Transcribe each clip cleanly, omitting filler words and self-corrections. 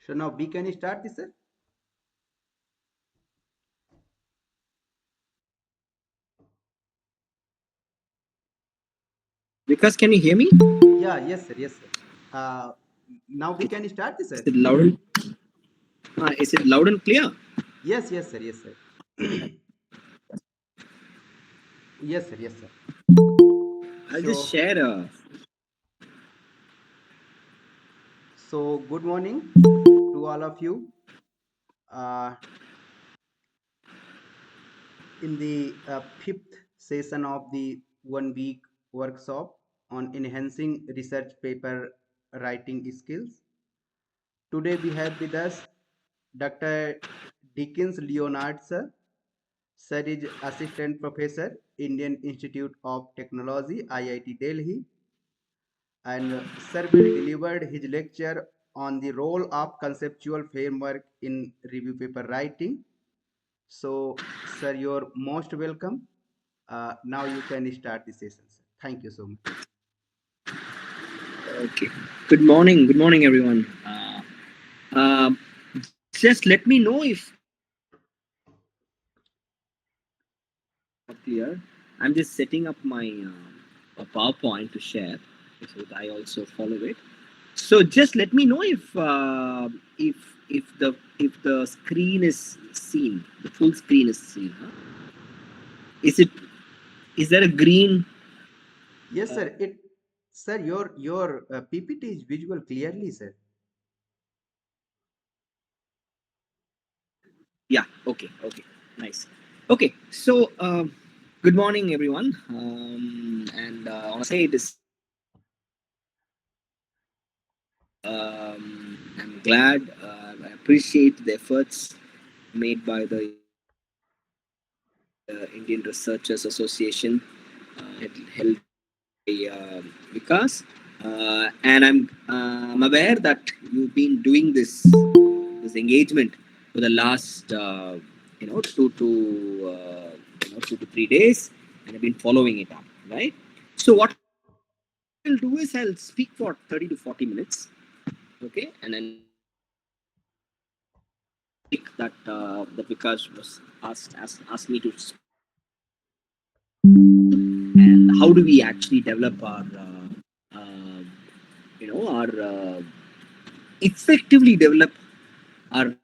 So now we can start this, sir. Vikas, can you hear me? Yeah, yes, sir, yes, sir. Now we can start this, Is sir. it loud and is it loud and clear? Yes, yes, sir, yes, sir. Yes, sir, yes, sir. I'll just So, share a so good morning to all of you. Uh, in the fifth session of the 1 week workshop on enhancing research paper writing skills. Today we have with us Dr. Dickens Leonard, sir. Sir is Assistant Professor, Indian Institute of Technology, IIT Delhi, and Sir will deliver his lecture on the role of conceptual framework in review paper writing. So, sir, you're most welcome. Now you can start the session, sir. Thank you so much. okay. Good morning, everyone. Uh, just let me know if not clear. I'm just setting up my a PowerPoint to share so that I also follow it. So just let me know if if the screen is seen, the full screen is seen. Huh? Is it is there a green? Yes, sir. Sir, your PPT is visual clearly, sir. Yeah. Okay. Okay. Nice. Okay. So, good morning, everyone. And I want to say this. I'm glad. I appreciate the efforts made by the Indian Researchers Association, held by Vikas. And I'm aware that you've been doing this engagement for the last 2 to 3 days, and I've been following it up, right? So what I'll do is I'll speak for 30 to 40 minutes, okay, and then that Vikas was asked me to, and how do we actually develop our effectively develop our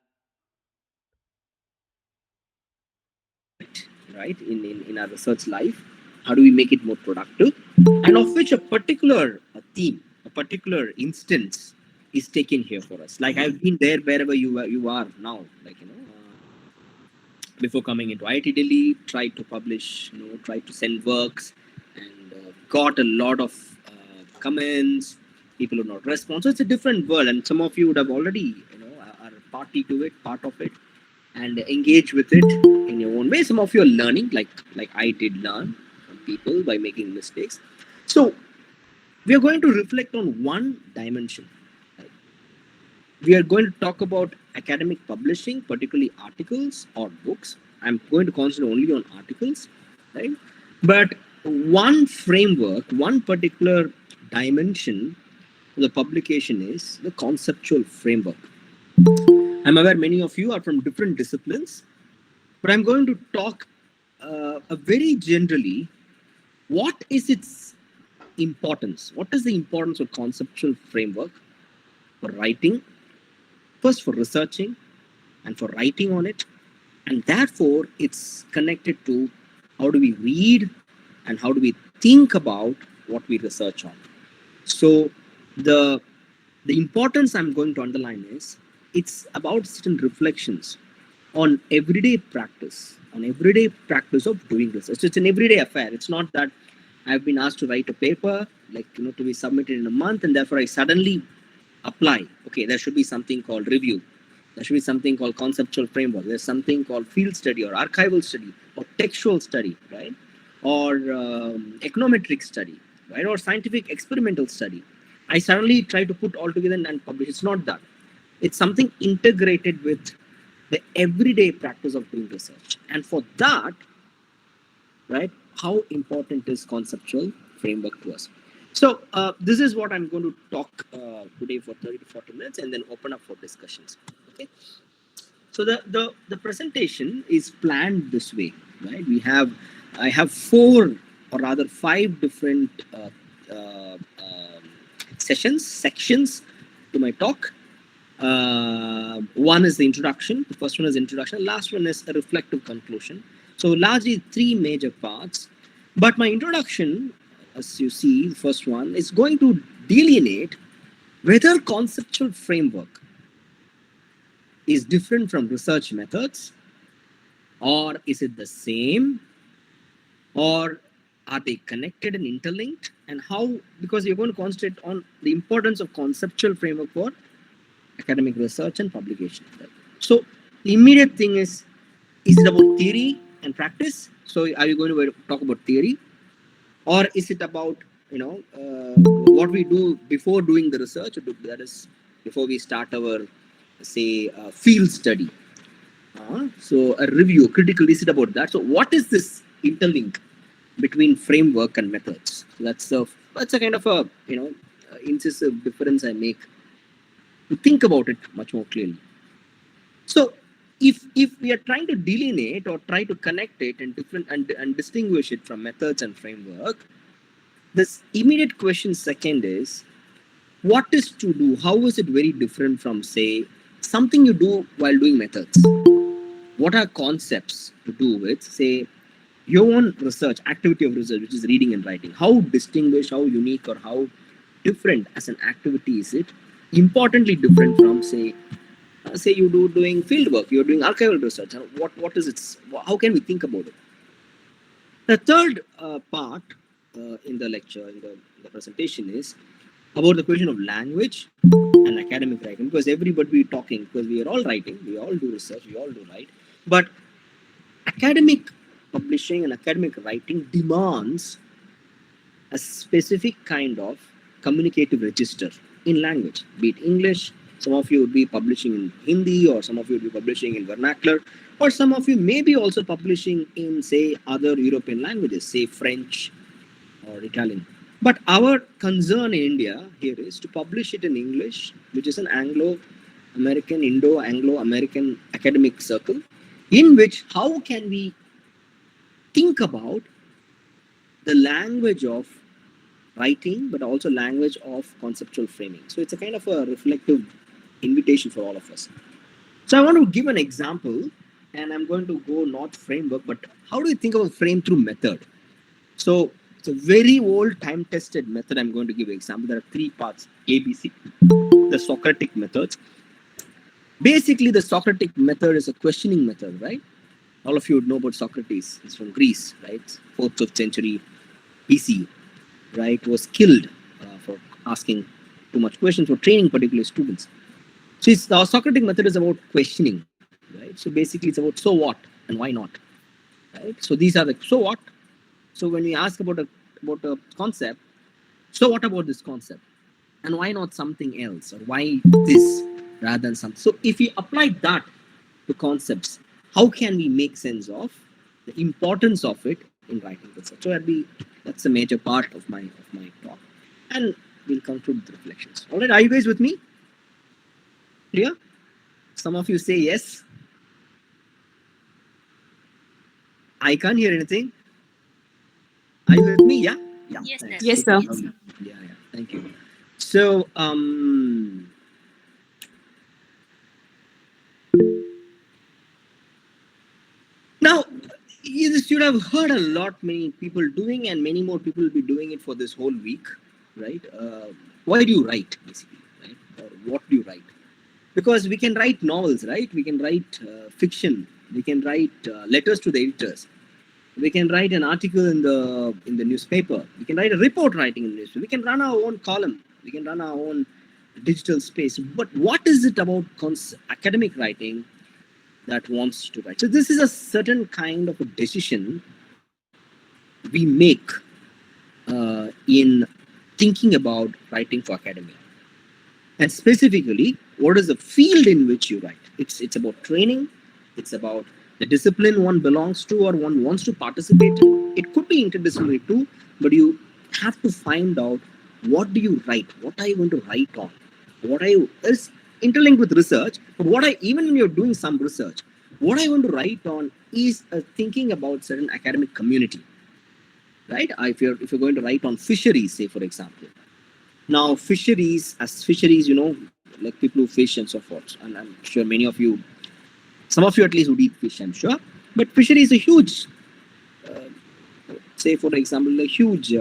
right in our research life. How do we make it more productive, and of which a particular theme, a particular instance is taken here for us. Like I've been there wherever you are now, like before coming into IIT Delhi, tried to publish, tried to send works, and got a lot of comments. People would not respond. So it's a different world, and some of you would have already, are party to it, part of it, and engage with it in your own way. Some of you are learning, like I did learn from people by making mistakes. So we are going to reflect on one dimension. Right? We are going to talk about academic publishing, particularly articles or books. I'm going to concentrate only on articles, right? But one framework, one particular dimension of the publication is the conceptual framework. I'm aware many of you are from different disciplines, but I'm going to talk very generally. What is its importance? What is the importance of conceptual framework for writing? First, for researching and for writing on it, and therefore it's connected to how do we read and how do we think about what we research on. So the the importance I'm going to underline is it's about certain reflections on everyday practice of doing research. So it's an everyday affair. It's not that I've been asked to write a paper, like, to be submitted in a month, and therefore I suddenly apply. Okay, there should be something called review. There should be something called conceptual framework. There's something called field study or archival study or textual study, right? Or econometric study, right? Or scientific experimental study. I suddenly try to put all together and publish. It's not that. It's something integrated with the everyday practice of doing research. And for that, right, how important is conceptual framework to us? So this is what I'm going to talk today for 30 to 40 minutes and then open up for discussions. Okay. So the presentation is planned this way, right? I have four or rather five different sections to my talk. One is the introduction. The first one is introduction. Last one is a reflective conclusion. So largely three major parts. But my introduction, as you see, the first one is going to delineate whether conceptual framework is different from research methods, or is it the same, or are they connected and interlinked, and how, because you're going to concentrate on the importance of conceptual framework for academic research and publication. So the immediate thing is it about theory and practice? So are you going to talk about theory, or is it about what we do before doing the research, that is before we start our say field study? So a review, critical, is it about that? So what is this interlink between framework and methods? So that's a kind of a incisive difference I make to think about it much more clearly. So if we are trying to delineate or try to connect it and distinguish it from methods and framework, this immediate question second is, what is to do? How is it very different from, say, something you do while doing methods? What are concepts to do with, say, your own research, activity of research, which is reading and writing? How distinguished, how unique, or how different as an activity is it? Importantly different from, say you doing field work, you're doing archival research. What is it? How can we think about it? The third part in the lecture, in the presentation, is about the question of language and academic writing, because everybody talking, because we are all writing, we all do research, we all do write, but academic publishing and academic writing demands a specific kind of communicative register in language, be it English. Some of you would be publishing in Hindi, or some of you would be publishing in vernacular, or some of you may be also publishing in, say, other European languages, say French or Italian. But our concern in India here is to publish it in English, which is an Anglo-American, Indo-Anglo-American academic circle, in which how can we think about the language of writing, but also language of conceptual framing. So it's a kind of a reflective invitation for all of us. So I want to give an example, and I'm going to go not framework, but how do you think of a frame through method? So it's a very old time-tested method. I'm going to give an example. There are three parts, ABC, the Socratic methods. Basically, the Socratic method is a questioning method, right? All of you would know about Socrates. He's from Greece, right? 4th, 5th century BC, right? Was killed for asking too much questions, for training particular students. So the Socratic method is about questioning, right? So basically it's about so what and why not, right? So these are the so what. So when we ask about a concept, so what about this concept? And why not something else? Or why this rather than something? So if we apply that to concepts, how can we make sense of the importance of it in writing research? So that's a major part of my talk. And we'll conclude the reflections. All right, are you guys with me? Clear? Some of you say yes. I can't hear anything. Are you with me? Yeah? Yeah. Yes, yes, sir. Yeah. Thank you. So, now, you should have heard a lot, many people doing, and many more people will be doing it for this whole week, right? Why do you write, basically, right? Or what do you write? Because we can write novels, right? We can write fiction. We can write letters to the editors. We can write an article in the newspaper. We can write a report writing in the newspaper. We can run our own column. We can run our own digital space. But what is it about academic writing that wants to write? So this is a certain kind of a decision we make in thinking about writing for academia. And specifically, what is the field in which you write? It's about training. It's about the discipline one belongs to or one wants to participate in. It could be interdisciplinary too, but you have to find out what do you write? What are you going to write on? What are you is interlinked with research, but what I even when you're doing some research, what I want to write on is thinking about certain academic community, right? If you're going to write on fisheries, say for example, now fisheries as fisheries, like people who fish and so forth, and I'm sure many of you, some of you at least would eat fish, I'm sure, but fishery is a huge, uh, say for example, a huge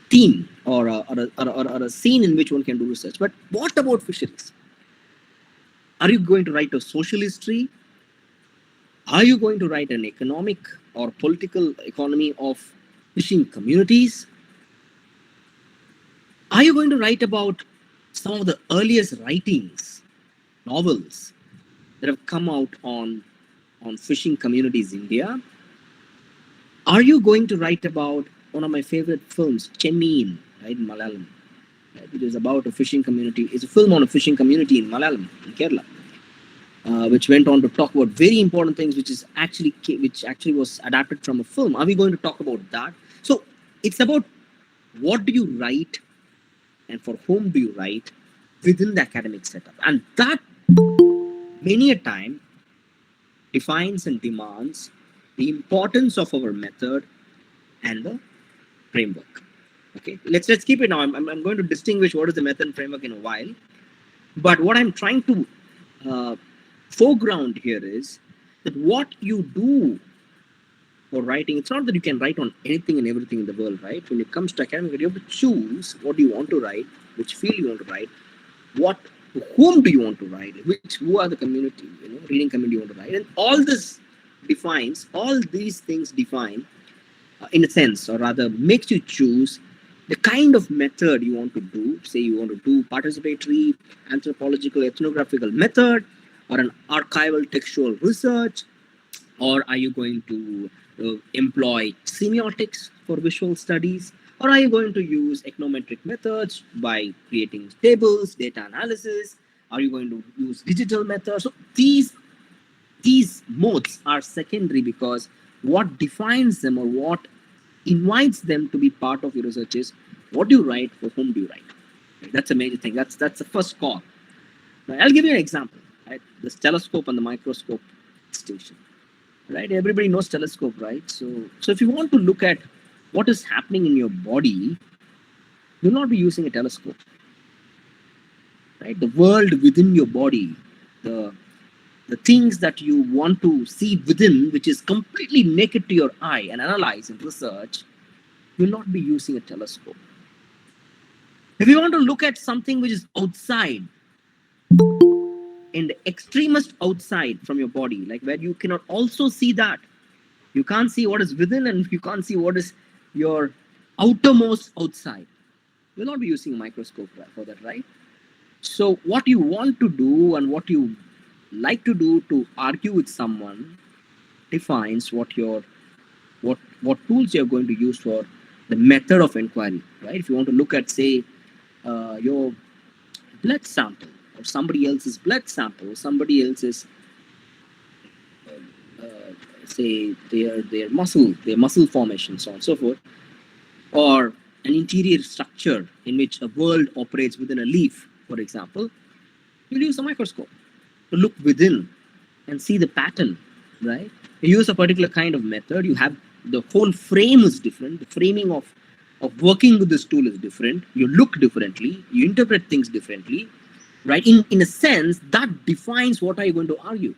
theme or a scene in which one can do research. But what about fisheries? Are you going to write a social history? Are you going to write an economic or political economy of fishing communities? Are you going to write about some of the earliest writings, novels that have come out on fishing communities in India? Are you going to write about one of my favorite films, Chennai, right, in Malayalam? Right, it is about a fishing community. It's a film on a fishing community in Malayalam, in Kerala, which went on to talk about very important things, which actually was adapted from a film. Are we going to talk about that? So it's about what do you write and for whom do you write within the academic setup, and that many a time defines and demands the importance of our method and the framework. Okay, let's keep it now. I'm going to distinguish what is the method and framework in a while, but what I'm trying to uh, foreground here is that what you do for writing, it's not that you can write on anything and everything in the world, right? When it comes to academic, you have to choose what you want to write, which field you want to write, what to whom do you want to write, who are the community, reading community you want to write, and all these things define, in a sense, or rather makes you choose the kind of method you want to do. Say you want to do participatory, anthropological, ethnographical method, or an archival textual research, or are you going to employ semiotics for visual studies, or are you going to use econometric methods by creating tables, data analysis? Are you going to use digital methods? So these modes are secondary, because what defines them or what invites them to be part of your research is what do you write, for whom do you write. Right? That's a major thing. That's the first call. Now, I'll give you an example. Right? This telescope and the microscope distinction. Right? Everybody knows telescope, right? So if you want to look at what is happening in your body, you'll not be using a telescope. Right? The world within your body, the the things that you want to see within, which is completely naked to your eye and analyze and research, you'll not be using a telescope. If you want to look at something which is outside, in the extremist outside from your body, like where you cannot also see that, you can't see what is within and you can't see what is your outermost outside, you'll not be using a microscope for that, right? So what you want to do and what you like to do to argue with someone defines what tools you're going to use for the method of inquiry, right? If you want to look at, say, your blood sample or somebody else's blood sample, somebody else's, say, their muscle formation, so on and so forth, or an interior structure in which a world operates within a leaf, for example, you'll use a microscope to look within and see the pattern, right? You use a particular kind of method. You have the whole frame is different. The framing of working with this tool is different. You look differently. You interpret things differently, right? In a sense, that defines what are you going to argue.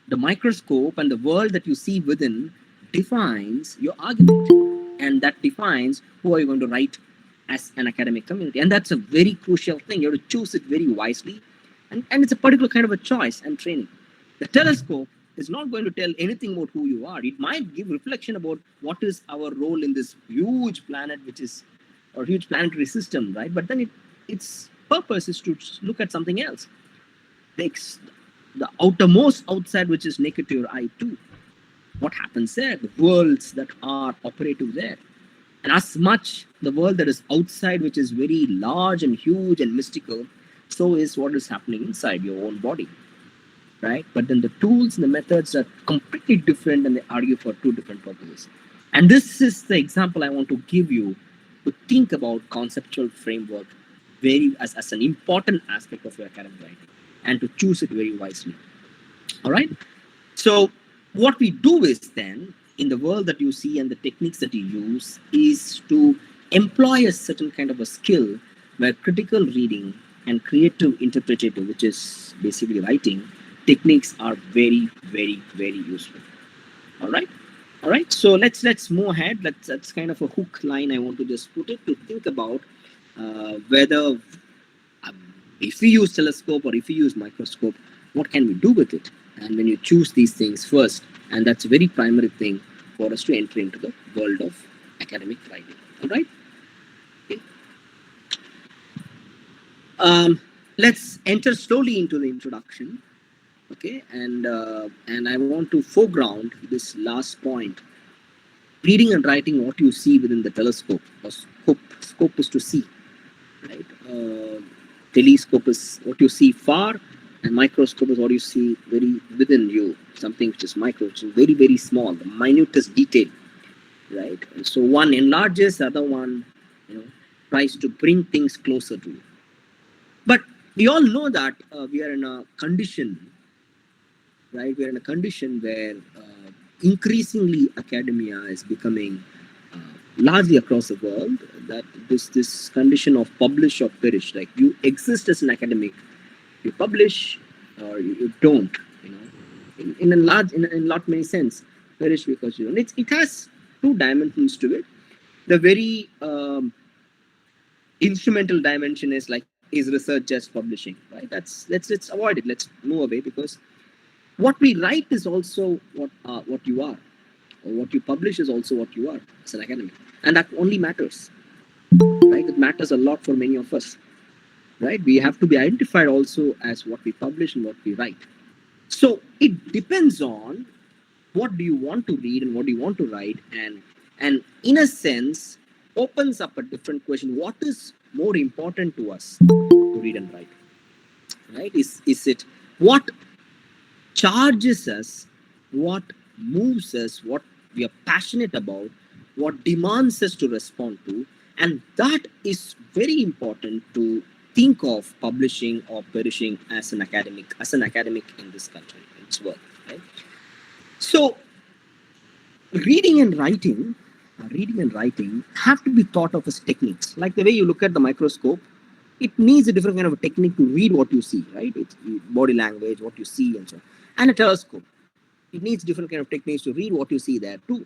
The microscope and the world that you see within defines your argument, and that defines who are you going to write as an academic community. And that's a very crucial thing. You have to choose it very wisely, and it's a particular kind of a choice and training. The telescope is not going to tell anything about who you are. It might give reflection about what is our role in this huge planet, which is or huge planetary system, right? But then its purpose is to look at something else, the, the outermost outside, which is naked to your eye too. What happens there? The worlds that are operative there. And as much the world that is outside, which is very large and huge and mystical, so is what is happening inside your own body, right? But then the tools and the methods are completely different and they argue for two different purposes. And this is the example I want to give you to think about conceptual framework very as an important aspect of your academic writing, and to choose it very wisely. All right. So what we do is then, in the world that you see and the techniques that you use, is to employ a certain kind of a skill where critical reading and creative interpretative, which is basically writing, techniques are very, very, very useful. All right. All right. So let's move ahead. That's kind of a hook line I want to just put it to think about whether if we use telescope or if we use microscope, what can we do with it? And when you choose these things first, and that's a very primary thing for us to enter into the world of academic writing. All right. Okay. Let's enter slowly into the introduction. Okay, and I want to foreground this last point. Reading and writing what you see within the telescope, or scope is to see, right? Telescope is what you see far, and microscope is what you see very within you, something which is micro, which is very, very small, the minutest detail, right? And so one enlarges, the other one, tries to bring things closer to you. But we all know that we are in a condition, right? We are in a condition where increasingly academia is becoming largely across the world, that this condition of publish or perish, like you exist as an academic, you publish or you don't, in a lot many sense, perish because you don't. It has two dimensions to it. The very instrumental dimension is like, is research just publishing, right? Let's avoid it. Let's move away, because what we write is also what you are, or what you publish is also what you are as an academic, and that only matters, right? It matters a lot for many of us, right? We have to be identified also as what we publish and what we write. So it depends on what do you want to read and what do you want to write, and in a sense opens up a different question: what is more important to us to read and write, right? Is it what charges us, what moves us, what we are passionate about, what demands us to respond to? And that is very important to think of publishing or perishing as an academic in this country, in this world, right? So reading and writing have to be thought of as techniques. Like the way you look at the microscope, it needs a different kind of a technique to read what you see, right? It's body language, what you see, and so on. And a telescope, it needs different kind of techniques to read what you see there too.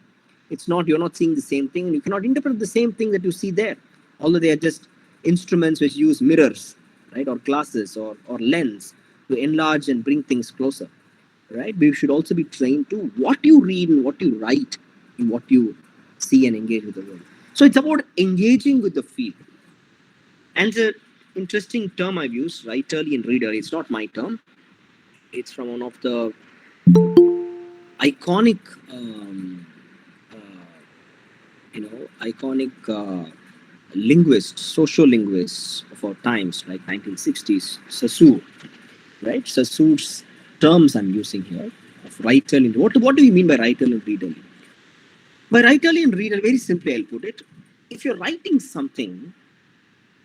It's not, you're not seeing the same thing, and you cannot interpret the same thing that you see there, although they are just instruments which use mirrors, right, or glasses or lens to enlarge and bring things closer, right? We should also be trained to what you read and what you write in what you see and engage with the world. So it's about engaging with the field. And the interesting term I've used, writerly and readerly, it's not my term. It's from one of the iconic, linguists, sociolinguists of our times, like 1960s, Saussure, right? Saussure's terms I'm using here of writerly. What do you mean by writerly and readerly? By writerly and readerly, very simply, I'll put it: if you're writing something,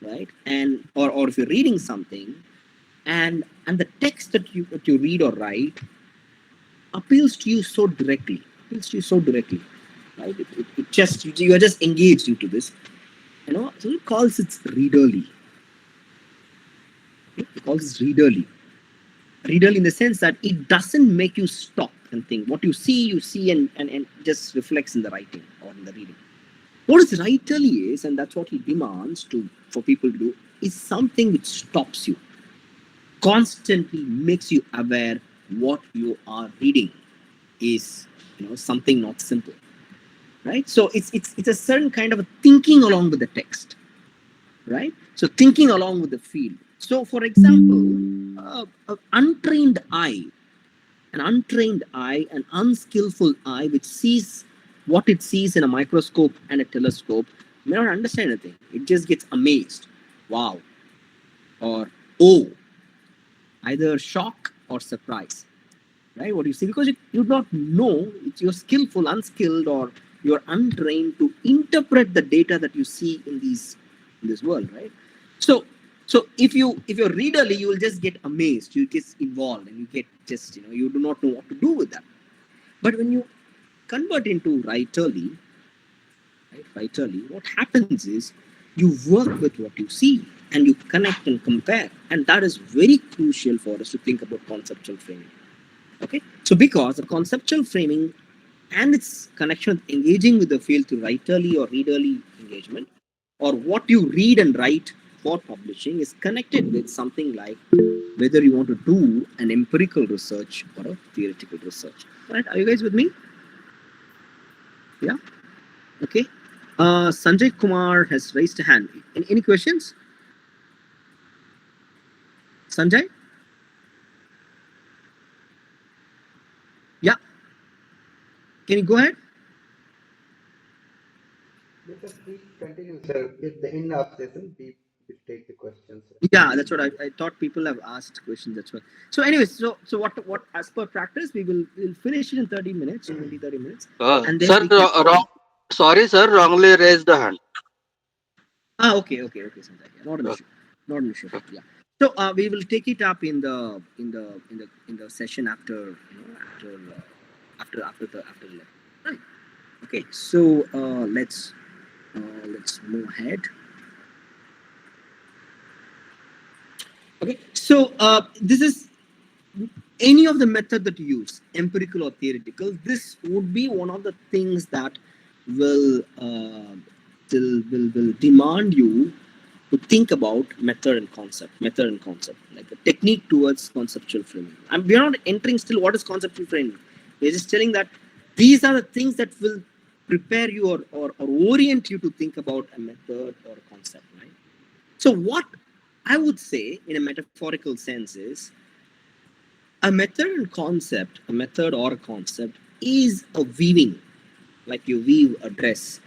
right, and or if you're reading something, and the text that you read or write appeals to you so directly, right? It just, you are just engaged into this, so it calls it readerly. It calls it readerly. Readerly in the sense that it doesn't make you stop and think. What you see and just reflects in the writing or in the reading. What is writerly is, and that's what he demands for people to do, is something which stops you, constantly makes you aware what you are reading is, something not simple, right? So it's a certain kind of a thinking along with the text, right? So thinking along with the field. So for example, an untrained eye, an unskillful eye, which sees what it sees in a microscope and a telescope, may not understand anything. It just gets amazed, wow, or oh, either shock or surprise, right? What you see, because you do not know, it's you're skillful, unskilled, or You are untrained to interpret the data that you see in this world, right? So if you're readerly, you will just get amazed, you get involved, and you get just you do not know what to do with that. But when you convert into writerly, right, writerly, what happens is you work with what you see and you connect and compare, and that is very crucial for us to think about conceptual framing. Okay, so because the conceptual framing and its connection with engaging with the field through writerly or readerly engagement, or what you read and write for publishing, is connected with something like whether you want to do an empirical research or a theoretical research. Right? Are you guys with me? Yeah. Okay. Sanjay Kumar has raised a hand. Any questions? Sanjay? Yeah. Can you go ahead? Let us please continue, sir. At the end of session, we take the questions. Yeah, that's what I thought. People have asked questions. That's why. So, anyways, so what as per practice, we'll finish it in 30 minutes, 20-30 minutes, and then Sir, we can. wrong. Sorry, sir, wrongly raised the hand. Okay, Sanjay. Yeah, not an issue. Not an issue. Yeah. So we will take it up in the session after after the lecture. Right. Okay. So let's move ahead. Okay. So this is any of the method that you use, empirical or theoretical. This would be one of the things that will will demand you to think about method and concept, like a technique towards conceptual framing. And we are not entering still what is conceptual framing. We're just telling that these are the things that will prepare you or orient you to think about a method or a concept, right? So what I would say in a metaphorical sense is a method or a concept is a weaving, like you weave a dress,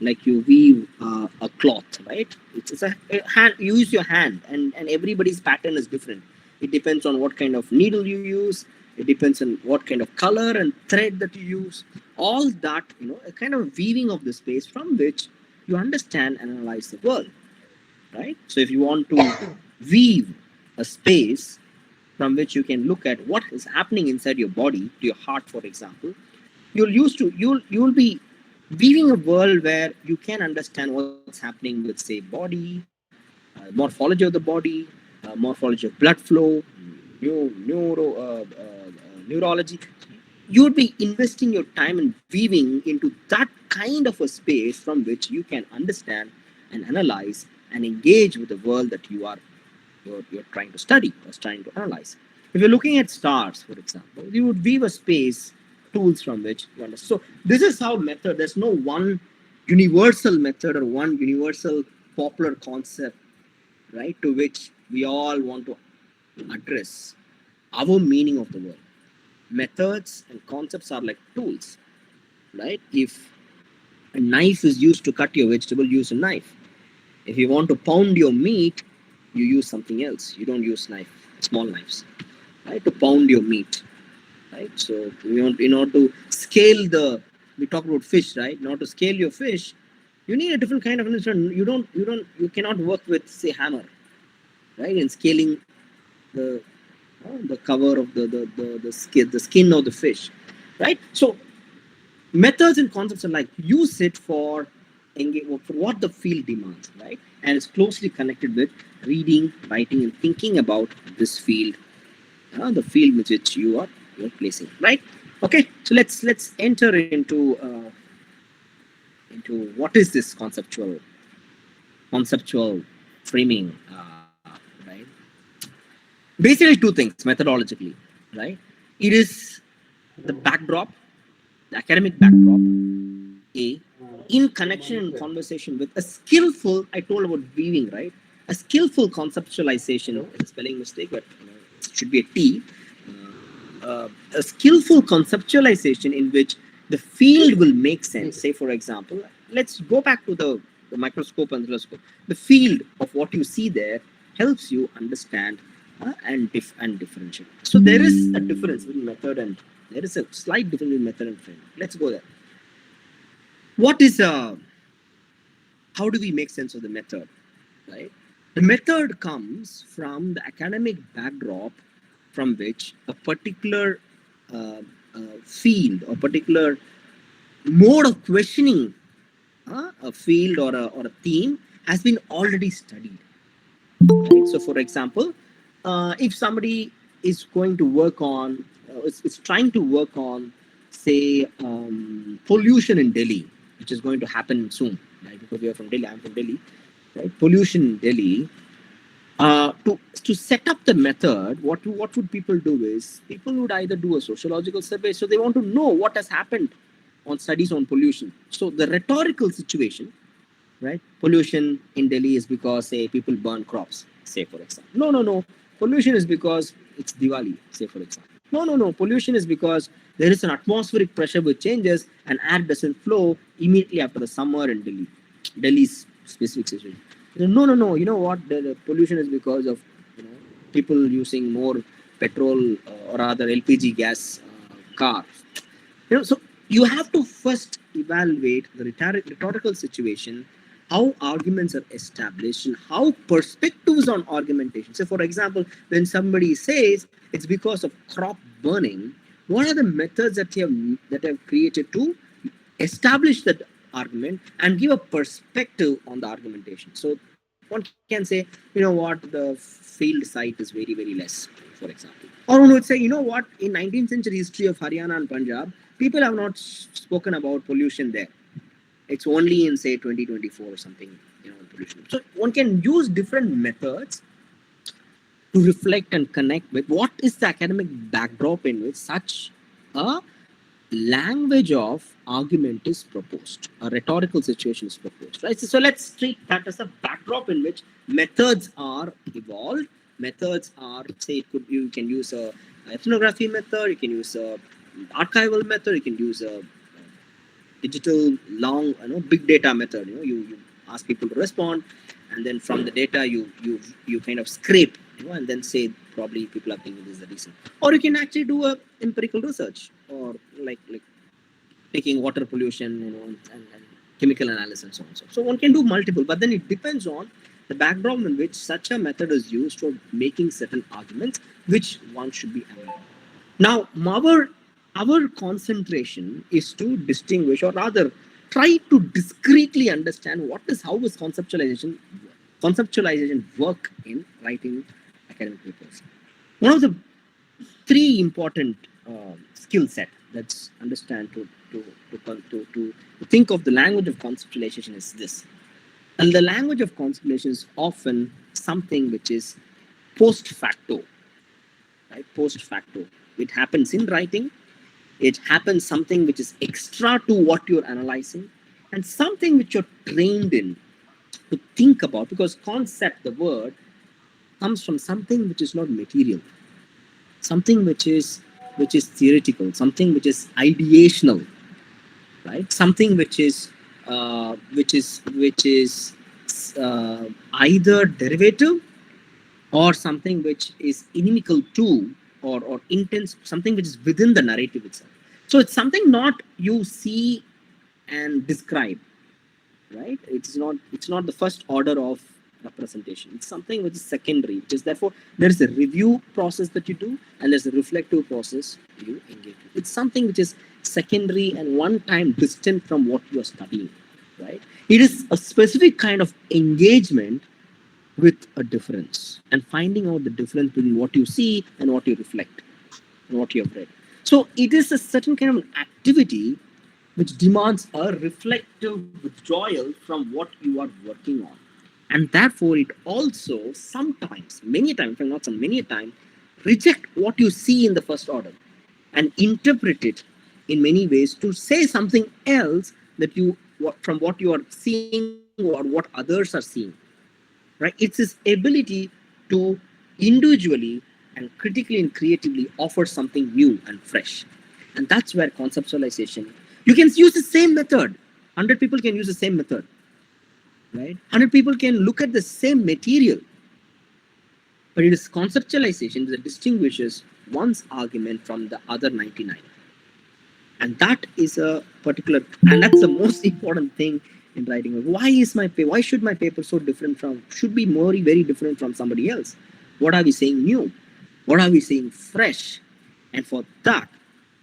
like you weave a cloth, right? It's a hand. You use your hand, and everybody's pattern is different. It depends on what kind of needle you use. It depends on what kind of color and thread that you use. All that, a kind of weaving of the space from which you understand and analyze the world, right? So if you want to weave a space from which you can look at what is happening inside your body, to your heart, for example, you'll be weaving a world where you can understand what's happening with, say, body, morphology of the body, morphology of blood flow, neurology. You would be investing your time and weaving into that kind of a space from which you can understand and analyze and engage with the world that you're trying to study or trying to analyze. If you're looking at stars, for example, you would weave a space, tools from which you understand. So this is how method. There's no one universal method or one universal popular concept, right, to which we all want to address our meaning of the world. Methods and concepts are like tools, right? If a knife is used to cut your vegetable, use a knife. If you want to pound your meat, you use something else. You don't use small knives, right, to pound your meat, right? So in order to scale we talk about fish, right? In order to scale your fish, you need a different kind of instrument. You cannot work with, say, hammer, right? In scaling the cover of the skin of the fish, right? So methods and concepts are like use it for what the field demands, right? And it's closely connected with reading, writing, and thinking about this field, the field with which you're placing, right? Okay, so let's enter into what is this conceptual framing, right? Basically, two things methodologically, right? It is the backdrop, the academic backdrop, A, in connection and conversation with a skillful, I told about weaving, right? A skillful conceptualization, it's a spelling mistake, but it should be a T. A skillful conceptualization in which the field will make sense. Say, for example, let's go back to the microscope and telescope. The field of what you see there helps you understand and differentiate. So there is a difference between method and there is a slight difference in method and frame. Let's go there. what is how do we make sense of the method, right? The method comes from the academic backdrop from which a particular uh, field or particular mode of questioning a field or a theme has been already studied, right? So for example, if somebody is going to work on is trying to work on, say, pollution in Delhi, which is going to happen soon, right? Because we are from Delhi, I'm from Delhi, right? Pollution in Delhi. To set up the method, what would people do is people would either do a sociological survey, so they want to know what has happened on studies on pollution. So the rhetorical situation, right? Pollution in Delhi is because, say, people burn crops, say, for example. No, no, no. Pollution is because it's Diwali, say, for example. No, no, no. Pollution is because there is an atmospheric pressure which changes and air doesn't flow immediately after the summer in Delhi. Delhi's specific situation. No, no, no. You know what? The pollution is because of, people using more petrol or rather LPG gas cars. So you have to first evaluate the rhetorical situation, how arguments are established, and how perspectives on argumentation. So, for example, when somebody says it's because of crop burning, what are the methods that have created to establish that argument and give a perspective on the argumentation? So one can say, the field site is very, very less, for example. Or one would say, in 19th century history of Haryana and Punjab, people have not spoken about pollution there. It's only in, say, 2024 or something, pollution. So one can use different methods to reflect and connect with what is the academic backdrop in which such a language of argument is proposed, a rhetorical situation is proposed, right? So let's treat that as a backdrop in which methods are evolved. Methods are, say, you can use a ethnography method, you can use a archival method, you can use a digital long, big data method. You ask people to respond, and then from the data you kind of scrape, and then say probably people are thinking this is the reason. Or you can actually do a empirical research, or like taking water pollution, and chemical analysis and so on. So one can do multiple, but then it depends on the background in which such a method is used for making certain arguments, which one should be aware of. Now, our concentration is to distinguish, or rather, try to discreetly understand how is conceptualization work in writing academic papers. One of the three important skill set that's understand to think of the language of conceptualization is this. And the language of conceptualization is often something which is post facto, right? Post facto. It happens in writing. It happens something which is extra to what you're analyzing, and something which you're trained in to think about, because concept, the word, comes from something which is not material, something which is theoretical, something which is ideational, right? Something which is either derivative, or something which is inimical to, or intense, something which is within the narrative itself. So it's something not you see and describe, right? It's not the first order of representation. It's something which is secondary, which is, therefore, there's a review process that you do, and there's a reflective process you engage with. It's something which is secondary and one time distant from what you're studying, right? It is a specific kind of engagement with a difference, and finding out the difference between what you see and what you reflect and what you have read. So it is a certain kind of activity which demands a reflective withdrawal from what you are working on. And therefore, it also sometimes, many times, if not some, many times, reject what you see in the first order and interpret it in many ways to say something else that from what you are seeing or what others are seeing. Right? It's this ability to individually and critically and creatively offer something new and fresh. And that's where conceptualization, you can use the same method. 100 people can use the same method, right? 100 people can look at the same material, but it is conceptualization that distinguishes one's argument from the other 99. And that is a particular, and that's the most important thing in writing. Why should my paper so different from, should be more very different from somebody else? What are we saying new? What are we saying fresh? And for that,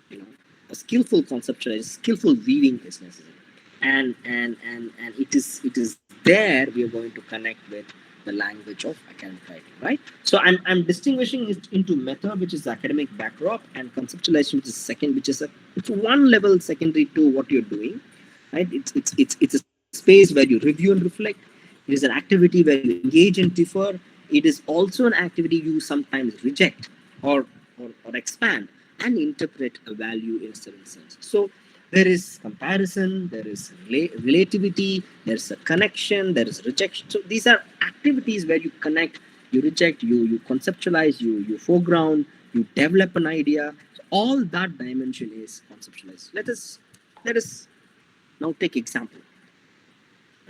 you know, a skillful conceptualization, skillful weaving is necessary. And it is there we are going to connect with the language of academic writing, right? So I'm distinguishing it into method, which is the academic backdrop, and conceptualization, which is second, which is it's one level secondary to what you're doing, right? It's a space where you review and reflect. It is an activity where you engage and differ. It is also an activity you sometimes reject or expand and interpret a value in a certain sense. So there is comparison, there is relativity, there's a connection, there is rejection. So these are activities where you connect, you reject, you conceptualize, you foreground, you develop an idea. So all that dimension is conceptualized. Let us now take example,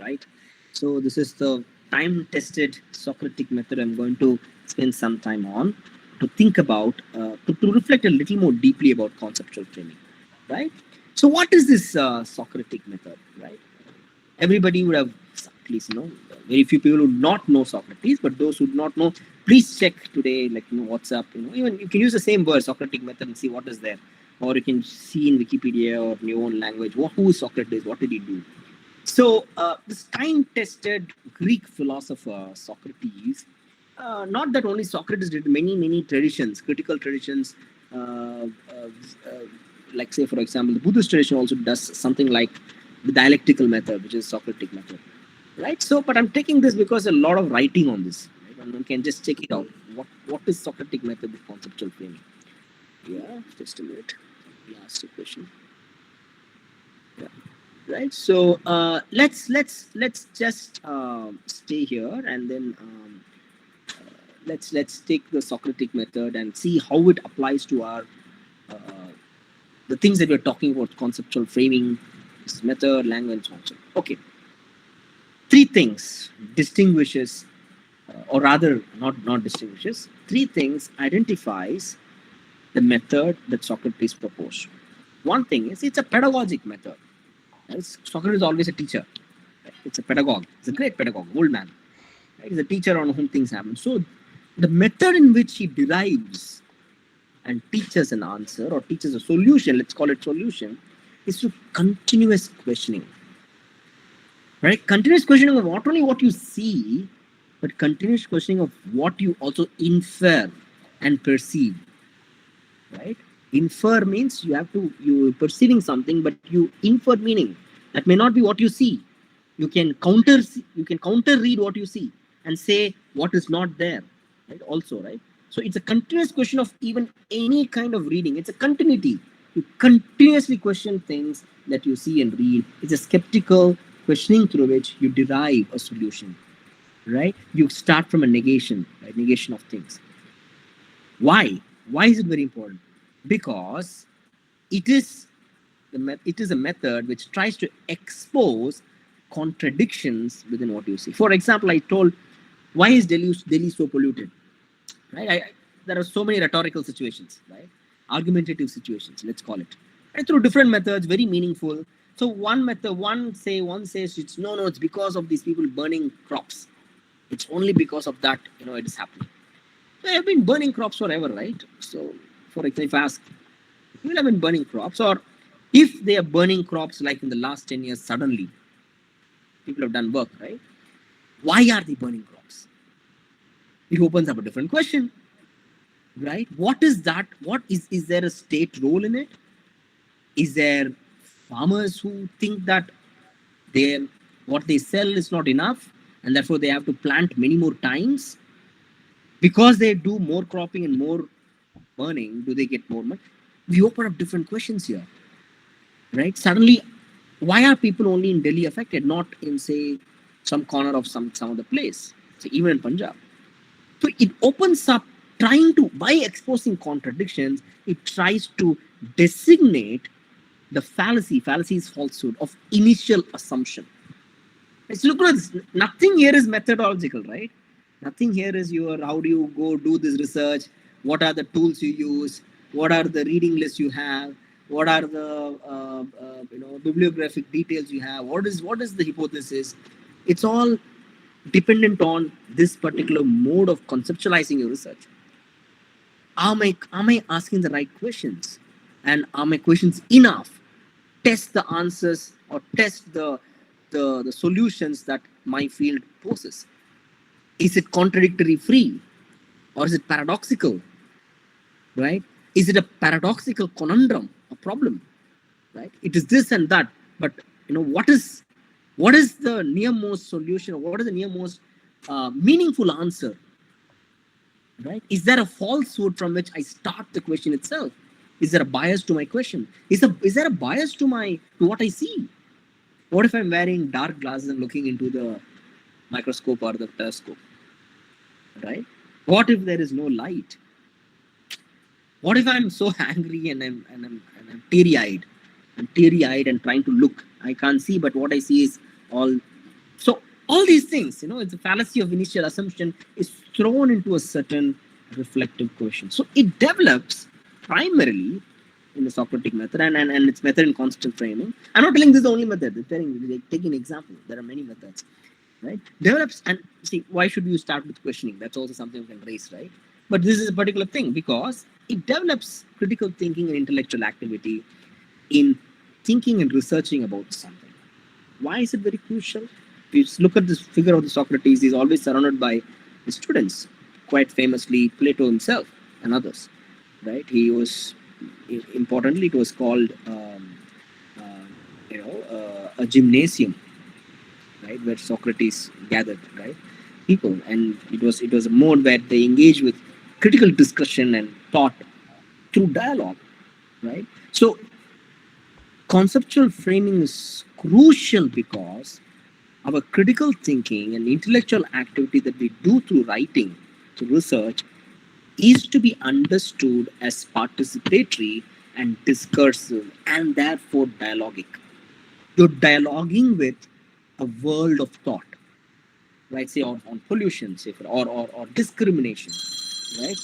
right? So this is the time-tested Socratic method I'm going to spend some time on to think about, to reflect a little more deeply about conceptual framing, right? So what is this Socratic method, right? Everybody would have, at least, very few people would not know Socrates, but those who do not know, please check today, like, WhatsApp, even you can use the same word, Socratic method, and see what is there. Or you can see in Wikipedia or in your own language, who is Socrates, what did he do? So this time-tested Greek philosopher Socrates, not that only Socrates did, many traditions, critical traditions, uh, uh, uh, like say for example, the Buddhist tradition also does something like the dialectical method, which is Socratic method, right? So, but I'm taking this because a lot of writing on this, right? And one can just check it out. What is Socratic method with conceptual framing? Yeah, just a minute. Last question. Yeah. Right. So let's just stay here, and then let's take the Socratic method and see how it applies to our uh, the things that we're talking about: conceptual framing, this method, language, and so on. Okay, three things distinguishes, or rather, not distinguishes. Three things identifies the method that Socrates proposed. One thing is it's a pedagogic method. Socrates is always a teacher. It's a pedagogue. It's a great pedagogue, old man. Right? He's a teacher on whom things happen. So the method in which he derives and teaches an answer or teaches a solution, let's call it solution, is through continuous questioning. Right? Continuous questioning of not only what you see, but continuous questioning of what you also infer and perceive. Right? Infer means you're perceiving something, but you infer meaning. That may not be what you see. You can counter read what you see and say what is not there, right? Also, right? So it's a continuous question of even any kind of reading. It's a continuity. You continuously question things that you see and read. It's a skeptical questioning through which you derive a solution, right? You start from a negation, right? Negation of things. Why? Why is it very important? Because it is a method which tries to expose contradictions within what you see. For example, I told, why is Delhi so polluted? Right? There are so many rhetorical situations, right? Argumentative situations, let's call it. And through different methods, very meaningful. So one method, one says it's no, it's because of these people burning crops. It's only because of that, it is happening. They have been burning crops forever, right? So, for example, if I ask, you will have been burning crops, or if they are burning crops like in the last 10 years, suddenly people have done work, right? Why are they burning crops? It opens up a different question, right? What is that? Is there a state role in it? Is there farmers who think that what they sell is not enough and therefore they have to plant many more times? Because they do more cropping and more burning, do they get more money? We open up different questions here, right? Suddenly, why are people only in Delhi affected, not in, say, some corner of some other place, say even in Punjab? So it opens up, by exposing contradictions, it tries to designate the fallacy is falsehood, of initial assumption. Let's look at this. Nothing here is methodological, right? Nothing here is how do you go do this research? What are the tools you use? What are the reading lists you have? what are the bibliographic details you have, what is the hypothesis. It's all dependent on this particular mode of conceptualizing your research. Am I asking the right questions, and are my questions enough? Test the answers, or test the solutions that my field poses. Is it contradictory free, or is it paradoxical? Right? Is it a paradoxical conundrum, a problem? Right? It is this and that, but what is the nearmost solution, or what is the nearmost meaningful answer? Right? Is there a falsehood from which I start the question itself? Is there a bias to my question? Is there a bias to what I see? What if I'm wearing dark glasses and looking into the microscope or the telescope? Right? What if there is no light? What if I'm so angry and I'm teary-eyed? I'm teary-eyed and trying to look. I can't see, but what I see is all. So all these things, it's a fallacy of initial assumption is thrown into a certain reflective question. So it develops primarily in the Socratic method and its method in constant framing. I'm not telling this is the only method. I'm taking an example. There are many methods, right? Develops, and see, why should you start with questioning? That's also something we can raise, right? But this is a particular thing because it develops critical thinking and intellectual activity in thinking and researching about something. Why is it very crucial? If you look at this figure of the Socrates, he's always surrounded by his students, quite famously Plato himself and others, right? He was, importantly, it was called, a gymnasium, right, where Socrates gathered, right, people, and it was a mode where they engaged with critical discussion and thought through dialogue, right? So conceptual framing is crucial because our critical thinking and intellectual activity that we do through writing, through research, is to be understood as participatory and discursive and therefore dialogic. You're dialoguing with a world of thought, right? Say on pollution, say or discrimination, right?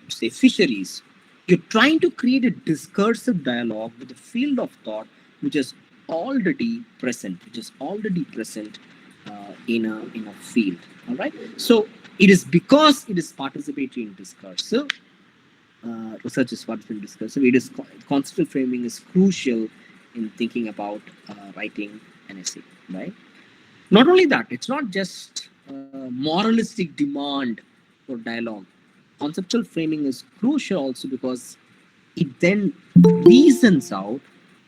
Say fisheries. You're trying to create a discursive dialogue with a field of thought which is already present, in a field. All right. So it is because it is participatory and discursive. Research is participatory and discursive. It is conceptual framing is crucial in thinking about writing an essay. Right. Not only that, it's not just moralistic demand for dialogue. Conceptual framing is crucial also because it then reasons out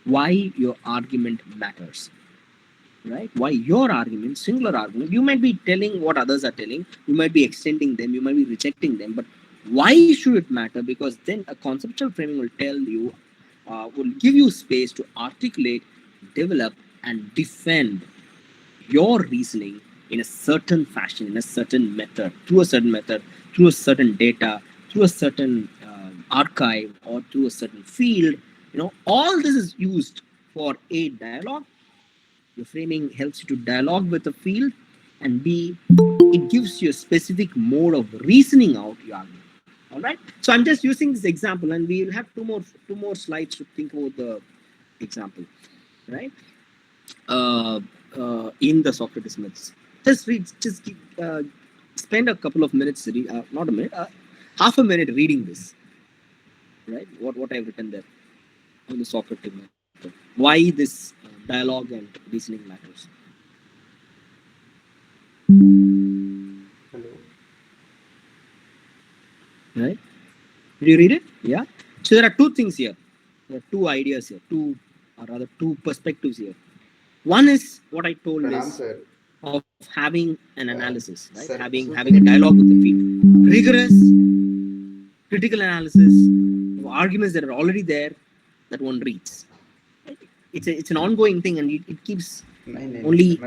why your argument matters, right? Why your argument, singular argument, you might be telling what others are telling, you might be extending them, you might be rejecting them, but why should it matter? Because then a conceptual framing will tell you, will give you space to articulate, develop, and defend your reasoning in a certain fashion, in a certain method, through a certain data, through a certain archive, or through a certain field. All this is used for A, dialogue. Your framing helps you to dialogue with the field, and B, it gives you a specific mode of reasoning out your argument. All right. So I'm just using this example, and we will have two more slides to think about the example, right? In the Socrates myths. Spend a couple of minutes, not a minute, half a minute reading this, right? What I've written there on the Socrates method. Why this dialogue and reasoning matters. Hello. Right? Did you read it? Yeah. So there are two things here. There are two ideas here, two perspectives here. One is what I told is of having an analysis, right? Having a dialogue with the field, rigorous critical analysis of arguments that are already there that one reads. It's an ongoing thing, and it keeps only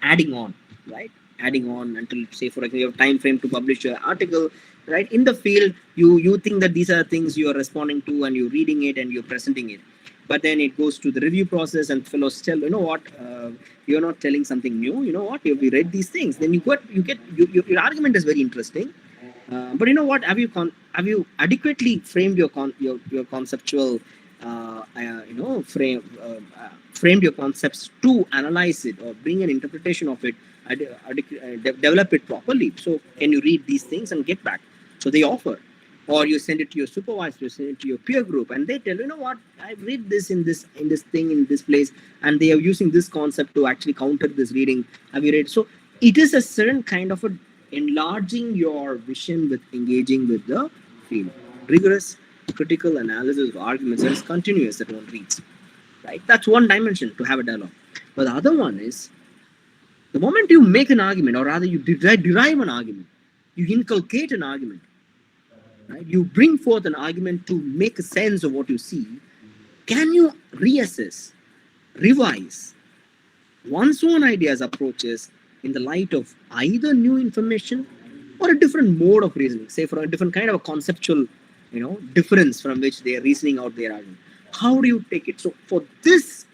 adding on, right? Adding on until, say, for example, you have time frame to publish your article, right? In the field, you think that these are things you are responding to, and you're reading it and you're presenting it. but then it goes to the review process and fellows tell, you know what, you're not telling something new, you know what, we read these things, then your argument is very interesting, but you know what, have you adequately framed your conceptual framed your concepts to analyze it or bring an interpretation of it, develop it properly. So can you read these things and get back? So they offer, or you send it to your supervisor, you send it to your peer group, and they tell, you know what, I read this in this thing in this place, and they are using this concept to actually counter this reading. Have you read? So it is a certain kind of a enlarging your vision with engaging with the field. Rigorous critical analysis of arguments that is continuous, that one reads. Right? That's one dimension to have a dialogue. But the other one is the moment you make an argument, or rather you derive an argument, you inculcate an argument, right? You bring forth an argument to make a sense of what you see. Can you reassess, revise one's own ideas, approaches in the light of either new information or a different mode of reasoning, say for a different kind of a conceptual, difference from which they are reasoning out their argument? How do you take it? So for this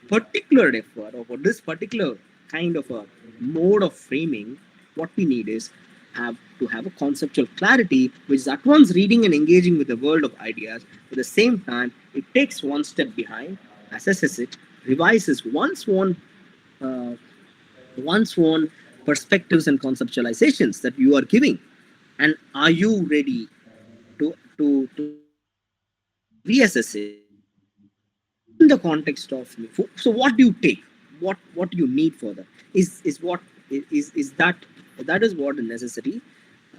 particular effort, or for this particular kind of a mode of framing, what we need is have a conceptual clarity, which is at once reading and engaging with the world of ideas. At the same time, it takes one step behind, assesses it, revises uh, one's own perspectives and conceptualizations that you are giving, and are you ready to reassess it in the context of? So what do you take? What do you need for that? Is that is what is necessary,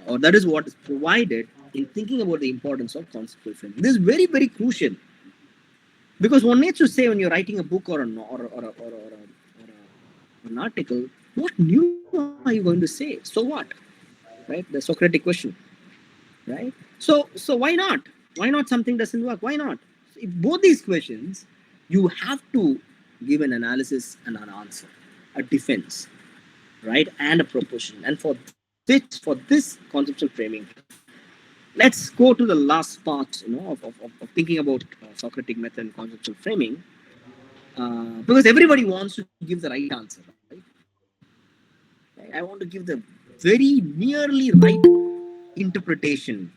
or that is what is provided in thinking about the importance of conceptual framing. This is very, very crucial, because one needs to say, when you're writing a book or an article, what new are you going to say? So what? Right? The Socratic question. Right? So why not? Why not something doesn't work? Why not? If both these questions, you have to give an analysis and an answer, a defense, right, and a proposition. And for this conceptual framing, let's go to the last part, of thinking about Socratic method and conceptual framing, because everybody wants to give the right answer, right? I want to give the very nearly right interpretation,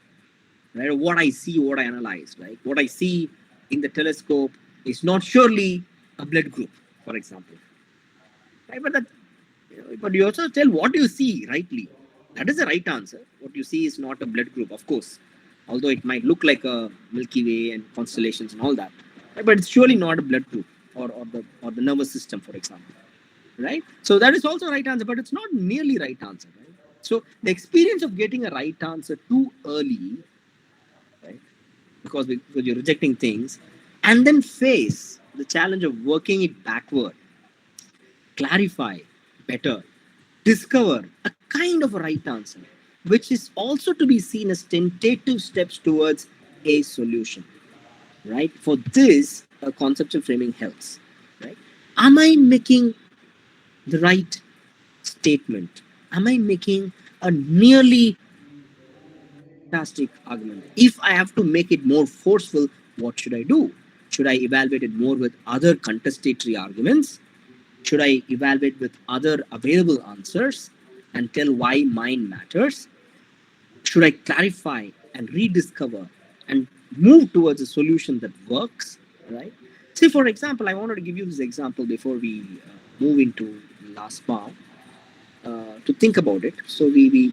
right? What I see, what I analyze, right? What I see in the telescope is not surely a blood group, for example, right? But you also tell what you see rightly. That is the right answer. What you see is not a blood group, of course, although it might look like a Milky Way and constellations and all that, right? But it's surely not a blood group, or the nervous system, for example, right? So that is also a right answer, but it's not nearly right answer, right? So the experience of getting a right answer too early, right, because you're rejecting things, and then face the challenge of working it backward, clarify better, discover a kind of a right answer, which is also to be seen as tentative steps towards a solution, right? For this, a conceptual framing helps, right? Am I making the right statement? Am I making a nearly fantastic argument? If I have to make it more forceful, what should I do? Should I evaluate it more with other contestatory arguments? Should I evaluate with other available answers and tell why mine matters? Should I clarify and rediscover and move towards a solution that works, right? See, for example, I wanted to give you this example before we move into the last part, to think about it. So we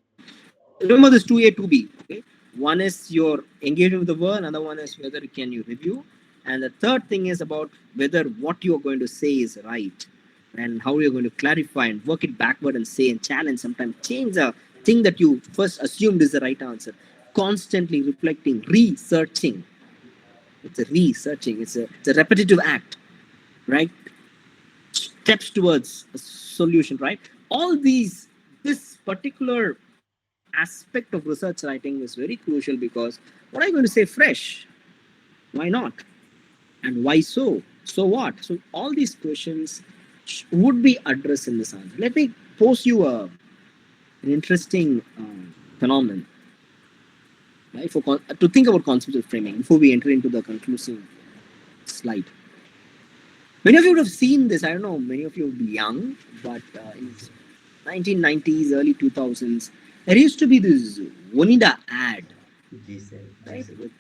remember this 2A, 2B. Okay, one is your engagement with the world, another one is whether can you review, and the third thing is about whether what you are going to say is right, and how you're going to clarify and work it backward and say and challenge, sometimes change the thing that you first assumed is the right answer. Constantly reflecting, researching. It's a researching. It's a repetitive act, right? Steps towards a solution, right? All this particular aspect of research writing is very crucial, because what are you going to say fresh? Why not? And why so? So what? So all these questions would be addressed in this answer. Let me pose you an interesting phenomenon, right? To think about conceptual framing before we enter into the conclusive slide. Many of you would have seen this. I don't know. Many of you would be young, but in 1990s, early 2000s, there used to be this Onida ad, जी sir जी right, sir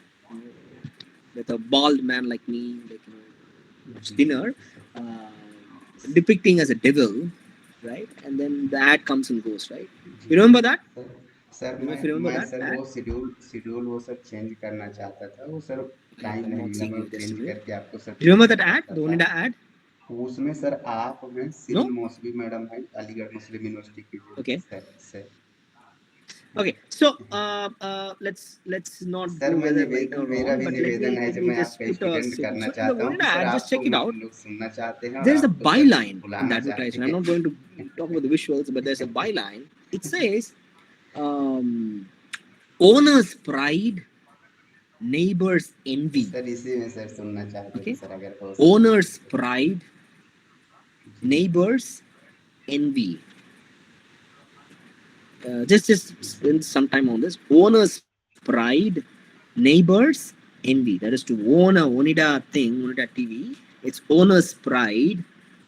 with a bald man like me, like much जी thinner, uh, depicting as a devil, right? And then the ad comes and goes, right? जी You remember that? Sir sir You know, if you remember मैं that sir ad, वो schedule वो sir change करना चाहता था वो sir time I'm नहीं not मिला seeing मैं you. Just a change minute. करके आपको सर You remember भेजना that ad, चाहता the था Onida ad? उसमें सर आप में No? सिरिन मौसवी मैडम है अलीगढ़ मुस्लिम यूनिवर्सिटी की Okay. Sir Okay, so let's not sir go मैं whether right निवेदन or मेरा wrong, भी but निवेदन है let जो me मैं just आपका put a स्टूडेंट signal. करना So in the चाहता हूँ Onida कि सर ad, just check आपको it out. लोग सुनना चाहते हैं और There's a आपको सर byline in the बुलाना चाहते advertisement. I'm हैं not going to talk about the visuals, but there's a byline. It says, "Owner's pride, neighbor's तो envy." सर इसी में सर सुनना चाहते थे Okay, सर अगर हो owner's सके pride, ji neighbor's envy. Just ji sir spend some time on this. Owner's pride, neighbor's envy. That is to own a Onida thing, Onida TV. It's owner's pride,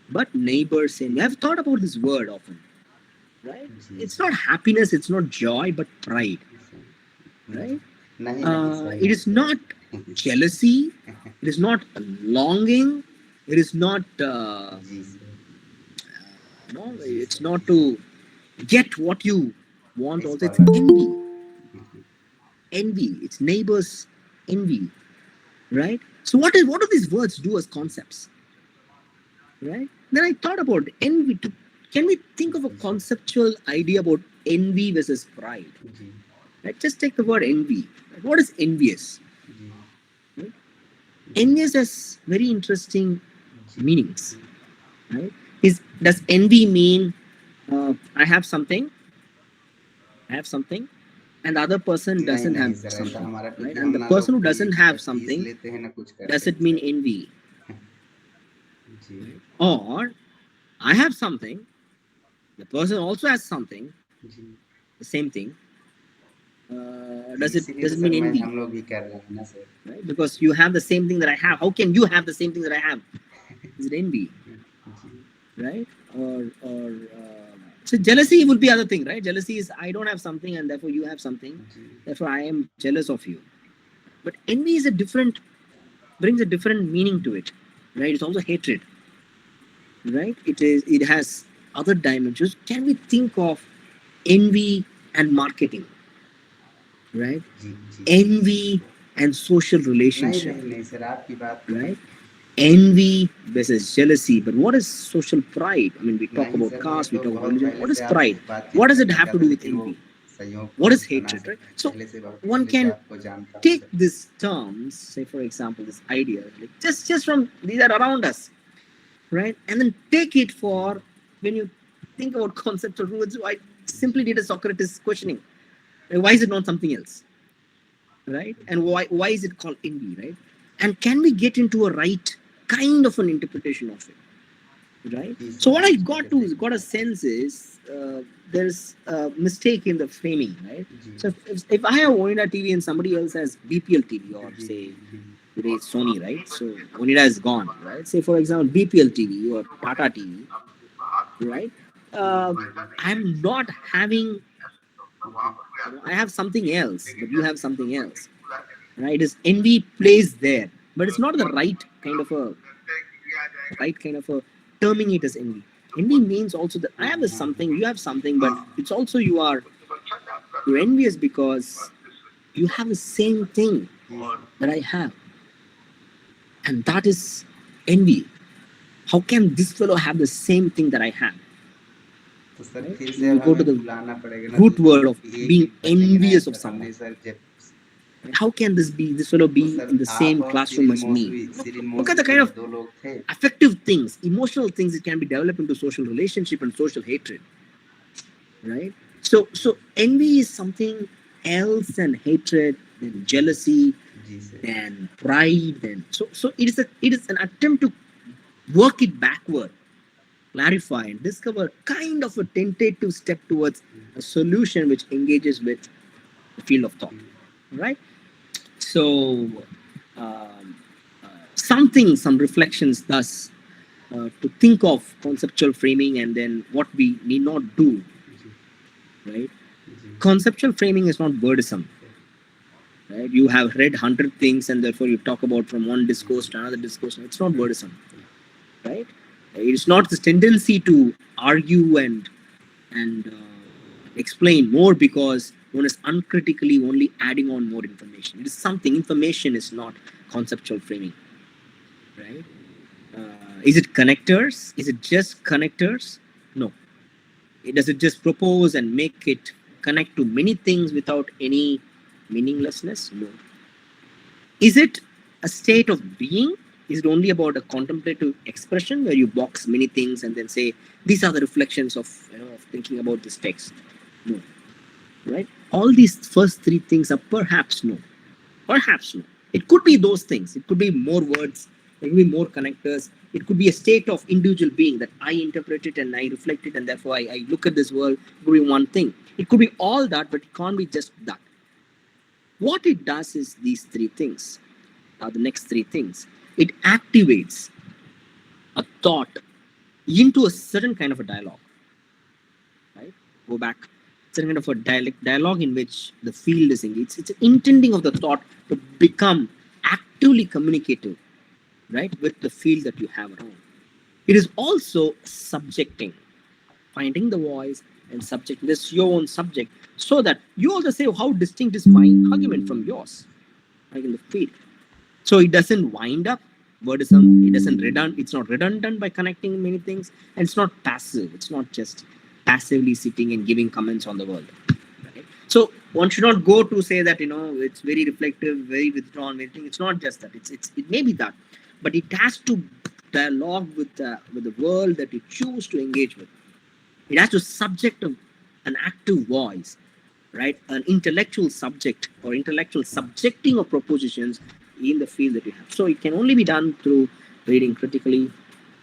but neighbor's envy. I've thought about this word often, right? जी It's sir not happiness, it's not joy, but pride, जी sir right? नहीं नहीं sir It नहीं is not sir jealousy, it is not longing, it is not, जी sir no, जी it's sir not जी to sir get what you want also, it's scholar envy. Envy, it's neighbor's envy, right? So what do these words do as concepts, right? Then I thought about envy. Can we think of a जी sir conceptual idea about envy versus pride? जी Right? Just take the word envy. Right? What is envious? जी Right? जी Envious has very interesting जी meanings, right? Does envy mean I have something, and the other person नहीं doesn't नहीं have sir ऐसा something, हमारा right? क्योंकि And हम the ना person लोग who कोई doesn't have फीस something, लेते हैं ना कुछ does करते it हैं mean सर envy? जी Or I have something, the person also has something, जी the same thing. जी इसीलिए Does तो it सर mean मैं envy? हम लोग भी कर रहे हैं ना sir Right? Because you have the same thing that I have. How can you have the same thing that I have? Is it envy? जी Right? So jealousy would be other thing, right? Jealousy is I don't have something and therefore you have something. जी Therefore I am jealous of you. But envy is a different brings a different meaning to it. Right? It's also hatred. Right? It has other dimensions. Can we think of envy and marketing? Right? जी जी Envy and social नहीं relationship. नहीं नहीं sir आपकी बात को हम Right? Envy versus jealousy. But what is social pride? I mean, we talk नहीं about सर मैं caste, we तो talk about बहुत religion. पहले What is से आपसे pride? बातचीत What does it करना have to चाहता do with लेकिन वो envy? संयोग What is बना hatred? Sir Right? So पहले से बहुत one पहले से can आपको जानता हूँ take sir these terms, say for example, this idea, like just from these are around us, right? And then take it जी for when you think about concepts or rules. I simply did a Socrates questioning. Why is it not something else? Right? And why is it called envy, right? And can we get into a right kind of an interpretation of it? Right? जी So sir what I जी got करके to देखना got a चाहता हूँ sense is there's a mistake in the framing, right? जी So if I have Onida TV and somebody else has BPL TV or जी say जी today it's Sony, right? So Onida is gone, right? Say for example BPL TV or Tata TV, right? जी Uh, जी I'm not having. जी I have something else, but you have something else, right? Is envy plays there, but it's not the right kind of a terming it as envy. Envy means also that I have this something, you have something, but it's also you're envious because you have the same thing जी sir that I have, and that is envy. How can this fellow have the same thing that I have? तो sir Right? फिर से You अब go to हमें the बुलाना पड़ेगा ना root तो word of एक being एक बचेंगे ना envious of सर हमने someone. सर जब How can this fellow तो be सर in the आप same और classroom as me? Sirin Look at the Mousavi kind तो of दो लोग थे affective things, emotional things that can be developed into social relationship and social hatred, right? So envy is something else than hatred, than jealousy, जी sir than pride, so it is an attempt to work it backward, clarify and discover kind of a tentative step towards a solution which engages with the field of thought, right? So um, some reflections thus to think of conceptual framing and then what we need not do, right? Conceptual framing is not wordism, right? You have read 100 things and therefore you talk about from one discourse to another discourse. It's not wordism, right? It's not this tendency to argue and explain more because one is uncritically only adding on more information. It is something. Information is not conceptual framing, right? Is it connectors? Is it just connectors? No. Does it just propose and make it connect to many things without any meaninglessness? No. Is it a state of being? Is it only about a contemplative expression where you box many things and then say these are the reflections of of thinking about this text? No. Right? All these first three things are perhaps no. Perhaps no. It could be those things. It could be more words. It could be more connectors. It could be a state of individual being that I interpret it and I reflect it and therefore I look at this world. It could be one thing. It could be all that, but it can't be just that. What it does is these three things, the next three things. It activates a thought into a certain kind of a dialogue. Right? Go back. Certain kind of a dialogue in which the field is engaged. It's an intending of the thought to become actively communicative, right, with the field that you have around. It is also subjecting, finding the voice and subjecting this your own subject, so that you also say how distinct is my argument from yours, like in the field. So it doesn't wind up wordism. It doesn't it's not redundant by connecting many things, and it's not passive. It's not just passively sitting and giving comments on the world. Right? So one should not go to say that it's very reflective, very withdrawn, everything. It's not just that. It may be that, but it has to dialogue with the world that you choose to engage with. It has to subject an active voice, right? An intellectual subject or intellectual subjecting of propositions in the field that you have. So it can only be done through reading critically,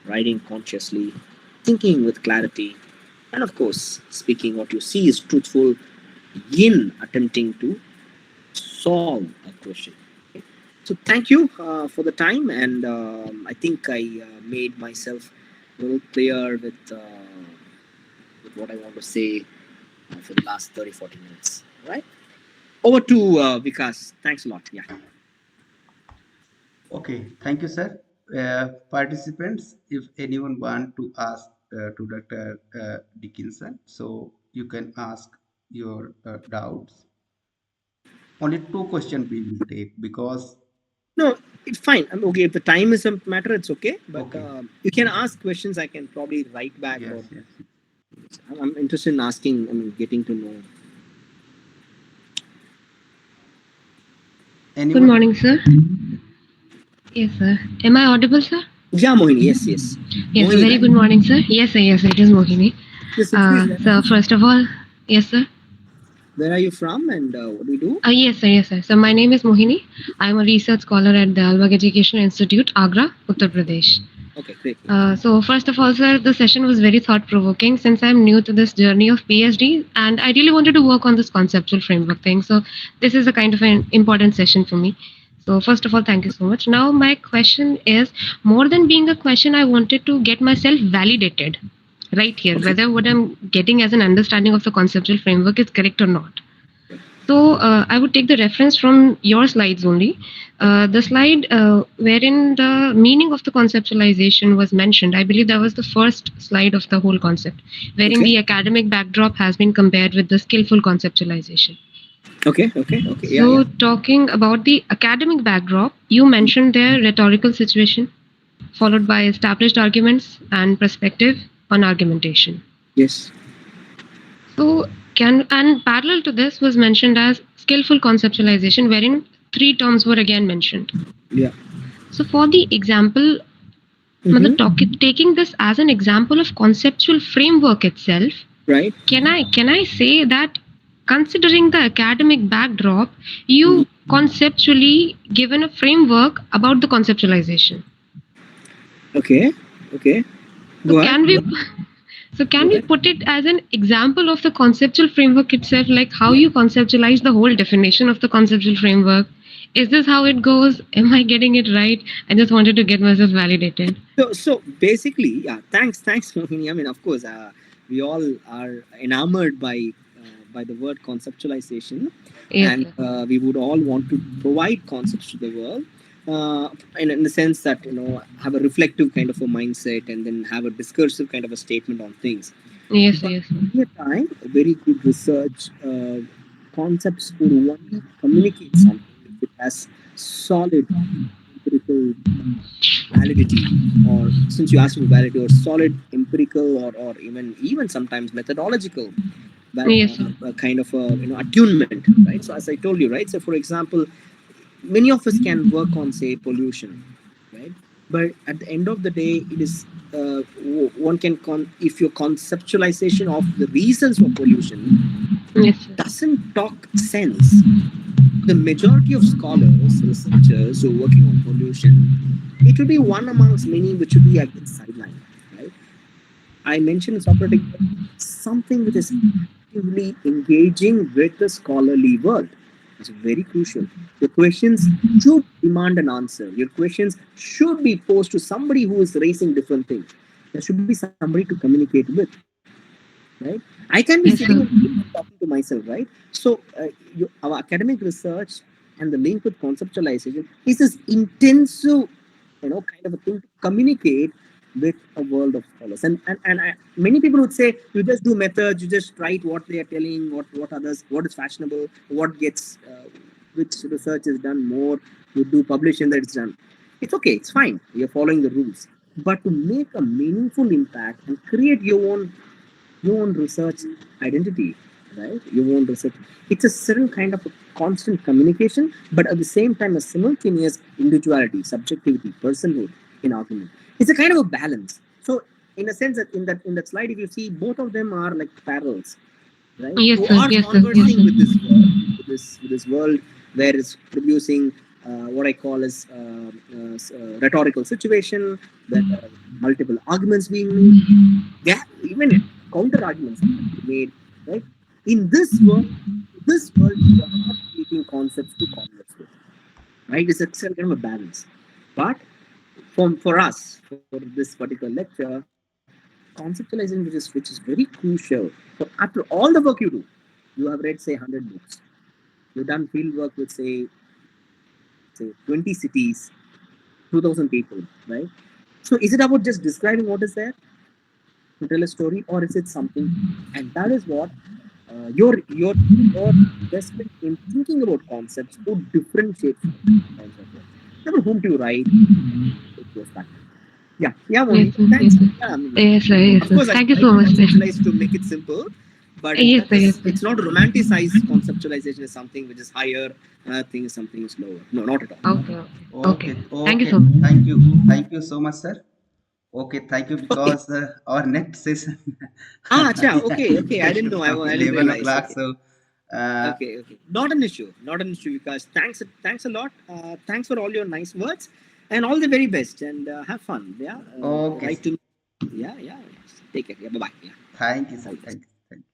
writing consciously, thinking with clarity, and of course, speaking what you see is truthful in attempting to solve a question. Okay. So thank you for the time, and I think I made myself a little clear with what I want to say for the last 30-40 minutes. All right? Over to Vikas. Thanks a lot. Yeah. Okay, thank you, sir. Participants, if anyone want to ask to Dr. Dickinson, so you can ask your doubts. Only two questions we will take because No, it's fine. I'm okay. If the time is a matter, it's okay. But okay. You can ask questions. I can probably write back. Yes, Or yes. I'm interested in asking. Getting to know. Anyone? Good morning, sir. Yes, sir. Am I audible, sir? Yeah, Mohini. Yes, yes. Yes, Mohini, very right? good morning, sir. Yes, sir. Yes, sir. It is Mohini. Yes, please. So, first of all, yes, sir. Where are you from and what do you do? Yes, sir. Yes, sir. So, my name is Mohini. I'm a research scholar at the Albag Education Institute, Agra, Uttar Pradesh. Okay, great. So, first of all, sir, the session was very thought-provoking since I'm new to this journey of PhD and I really wanted to work on this conceptual framework thing. So, this is a kind of an important session for me. So, first of all, thank you so much. Now, my question is more than being a question, I wanted to get myself validated right here, Okay. whether what I'm getting as an understanding of the conceptual framework is correct or not. So I would take the reference from your slides only. The slide wherein the meaning of the conceptualization was mentioned, I believe that was the first slide of the whole concept, wherein Okay. the academic backdrop has been compared with the skillful conceptualization. Okay. So talking about the academic backdrop, you mentioned there rhetorical situation, followed by established arguments and perspective on argumentation. Yes. So and parallel to this was mentioned as skillful conceptualization, wherein three terms were again mentioned. Yeah. So for the example, taking this as an example of conceptual framework itself, Right. can I say that considering the academic backdrop, you conceptually given a framework about the conceptualization. Okay. So can we put it as an example of the conceptual framework itself, like how you conceptualize the whole definition of the conceptual framework, is this how it goes? Am I getting it right? I just wanted to get myself validated. So basically, yeah. Thanks, Mohini. I mean, of course, we all are enamored by the word conceptualization, Yes, and sir. we would all want to provide concepts to the world, in the sense that have a reflective kind of a mindset, and then have a discursive kind of a statement on things. Yes, sir. But Yes, sir. many a time, a very good research concepts would only communicate something if it has solid empirical validity, or since you asked for validity, or solid empirical, or even sometimes methodological, but Yes, sir. a kind of a attunement, right? So as I told you, right, so for example, many of us can work on, say, pollution, right? But at the end of the day, it is one can if your conceptualization of the reasons for pollution Yes, sir. doesn't talk sense, the majority of scholars, researchers who are working on pollution, it will be one amongst many which will be again sidelined, right? I mentioned Socratic, something which is actively engaging with the scholarly world. It's very crucial. Your questions should demand an answer. Your questions should be posed to somebody who is raising different things. There should be somebody to communicate with, right? I can be sitting Yes, in sir. talking to myself, right? So our academic research and the link with conceptualization is this intensive, kind of a thing to communicate with a world of scholars. And many people would say, you just do methods, you just write what they are telling, what is fashionable, what gets, which research is done more, you do publish and that it's done. It's okay, it's fine, you're following the rules. But to make a meaningful impact and create your own research identity, right? Your own research. It's a certain kind of a constant communication, but at the same time, a simultaneous individuality, subjectivity, personhood in argument. It's a kind of a balance. So, in a sense, that in that slide, if you see, both of them are like parallels, right? Yes, You sir. are Yes, sir. Yes, conversing sir. with this world, with this world where it's producing what I call as rhetorical situation, that multiple arguments being made, there even counter arguments are made, right? In this world, you are creating concepts to converse with, right? It's a kind of a balance. But for us, for this particular lecture, conceptualizing, which is very crucial. For after all the work you do, you have read, say, 100 books. You've done field work with, say 20 cities, 2,000 people, right? So is it about just describing what is there to tell a story, or is it something? And that is what your investment in thinking about concepts would differentiate from kinds of work. About whom to write, it goes back. Yeah, Yes, Moni. sir. Thanks. Yes, sir. Yeah, I mean, Yes, sir. Yes, of sir. course, I Thank you try so to much, sir. conceptualize to make it simple, but Yes, that sir. Yes, is, sir. it's not romanticized conceptualization is something which is higher, thing is something is lower. No, not at all. Okay. Okay. Okay. Okay, Thank you okay. so much. Thank you so much, sir. Okay, thank you Okay. because our next session Acha, okay. I didn't know. from I didn't 11 realize. o'clock. Okay. So, uh, Okay. Not an issue. Not an issue, because thanks a lot. Thanks for all your nice words, and all the very best. And have fun. Yeah. okay, Write sir. to me. Yeah. Take care. Yeah. Bye bye. Yeah. Thank you, sir. All the best. Thank you. Thank you.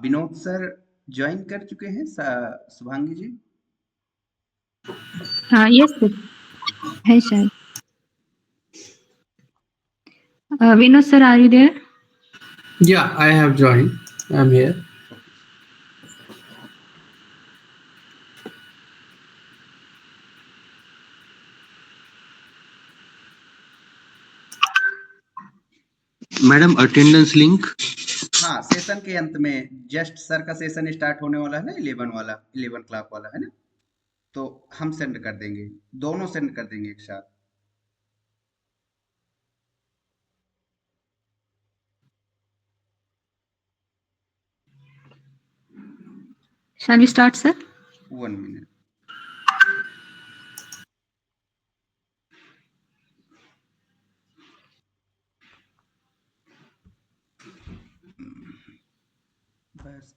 Vinod sir join कर चुके हैं शुभांगी जी. Yes, sir. Hi, sir. Vinod sir, are you there? Yeah, I have joined. I'm here. Okay. Madam, attendance link. हाँ, session के अंत में just sir का session start होने वाला है ना, 11 वाला, 11 क्लॉक वाला है ना, तो हम सेंड कर देंगे, दोनों सेंड कर देंगे एक साथ. Shall we start, sir? 1 minute. बस